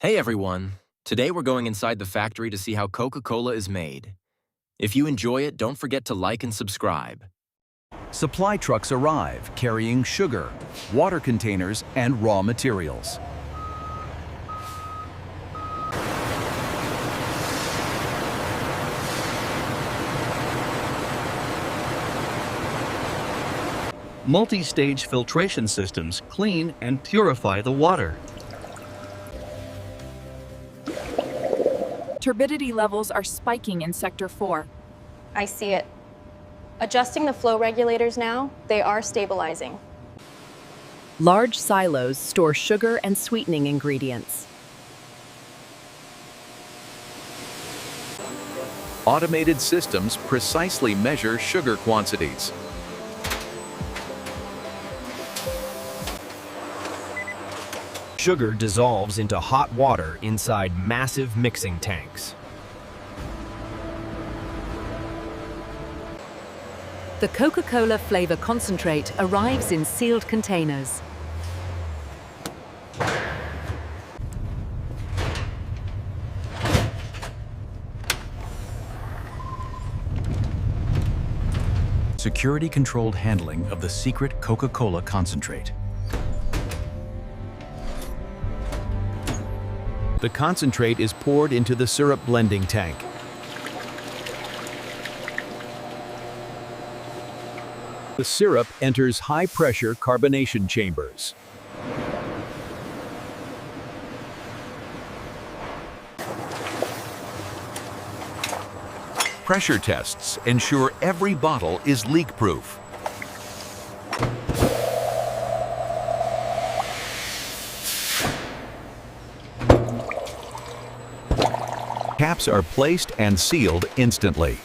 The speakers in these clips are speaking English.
Hey everyone! Today we're going inside the factory to see how Coca-Cola is made. If you enjoy it, don't forget to like and subscribe. Supply trucks arrive carrying sugar, water containers, and raw materials. Multi-stage filtration systems clean and purify the water. Turbidity levels are spiking in Sector 4. I see it. Adjusting the flow regulators now, they are stabilizing. Large silos store sugar and sweetening ingredients. Automated systems precisely measure sugar quantities. Sugar dissolves into hot water inside massive mixing tanks. The Coca-Cola flavor concentrate arrives in sealed containers. Security-controlled handling of the secret Coca-Cola concentrate. The concentrate is poured into the syrup blending tank. The syrup enters high-pressure carbonation chambers. Pressure tests ensure every bottle is leak-proof. Caps are placed and sealed instantly.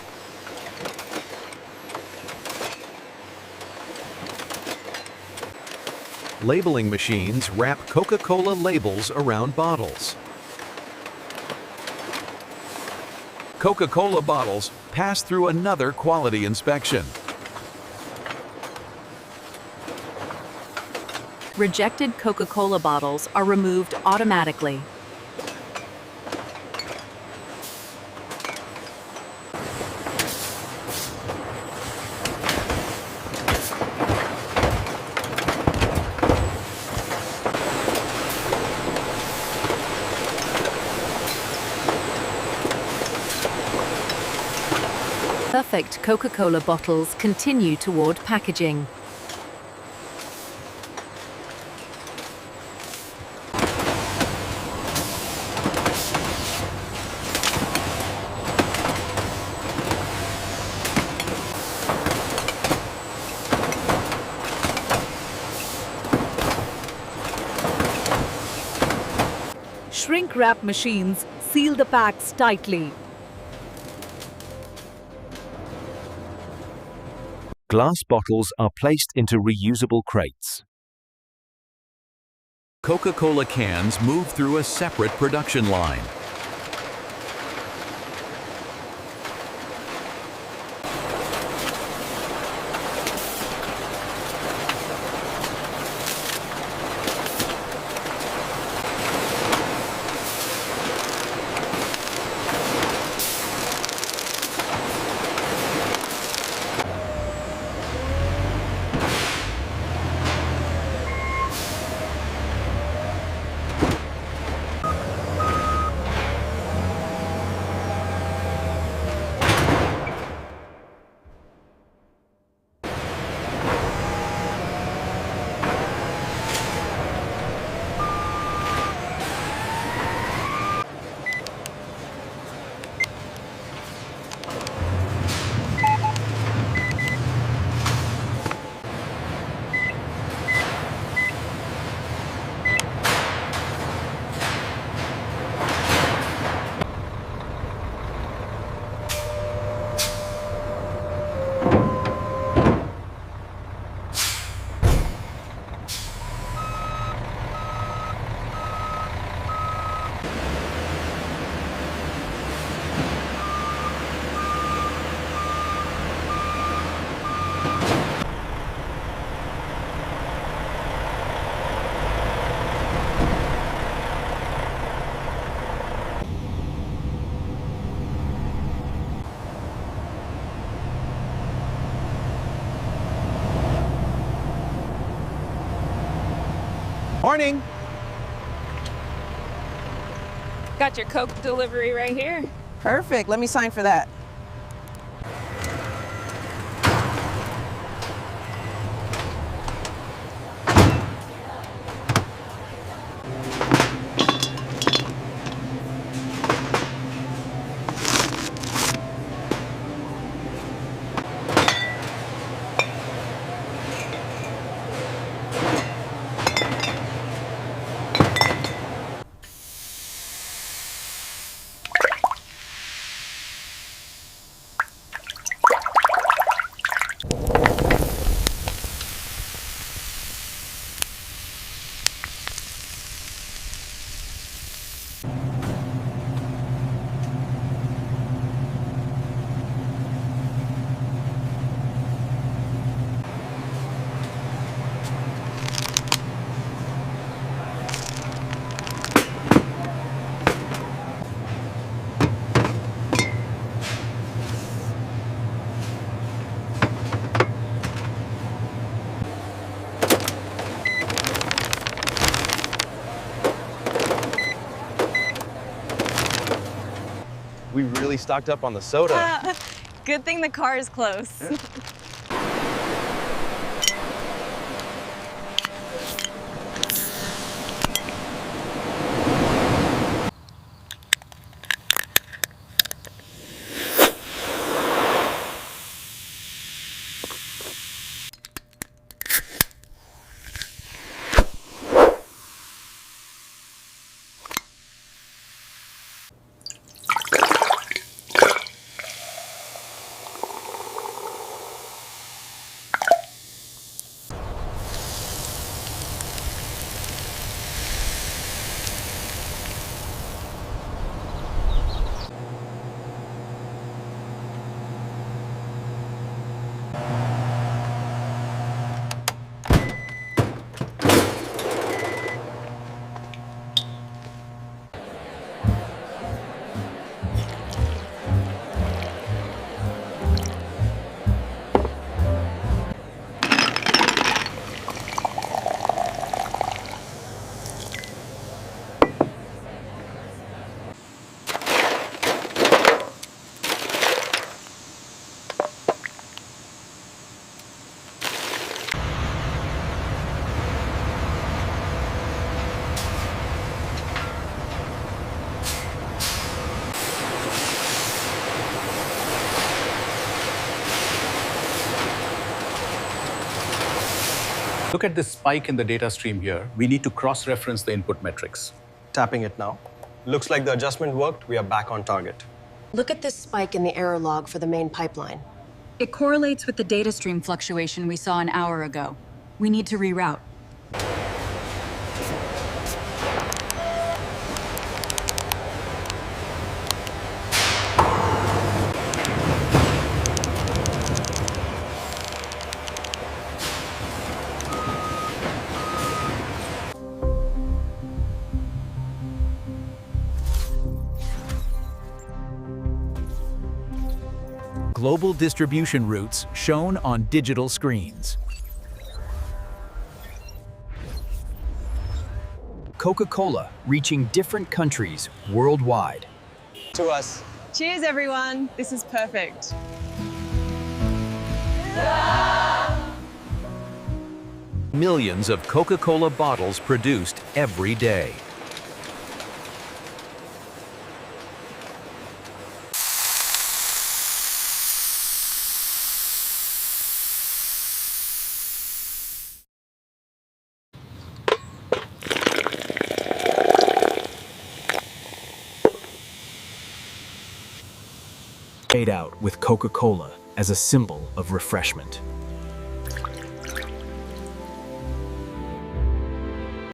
Labeling machines wrap Coca-Cola labels around bottles. Coca-Cola bottles pass through another quality inspection. Rejected Coca-Cola bottles are removed automatically. Perfect Coca-Cola bottles continue toward packaging. Shrink wrap machines seal the packs tightly. Glass bottles are placed into reusable crates. Coca-Cola cans move through a separate production line. Morning. Got your Coke delivery right here. Perfect. Let me sign for that. We really stocked up on the soda. Good thing the car is close. Look at this spike in the data stream here. We need to cross-reference the input metrics. Tapping it now. Looks like the adjustment worked. We are back on target. Look at this spike in the error log for the main pipeline. It correlates with the data stream fluctuation we saw an hour ago. We need to reroute. Global distribution routes shown on digital screens. Coca-Cola reaching different countries worldwide. To us. Cheers, everyone. This is perfect. Millions of Coca-Cola bottles produced every day. Made out with Coca-Cola as a symbol of refreshment.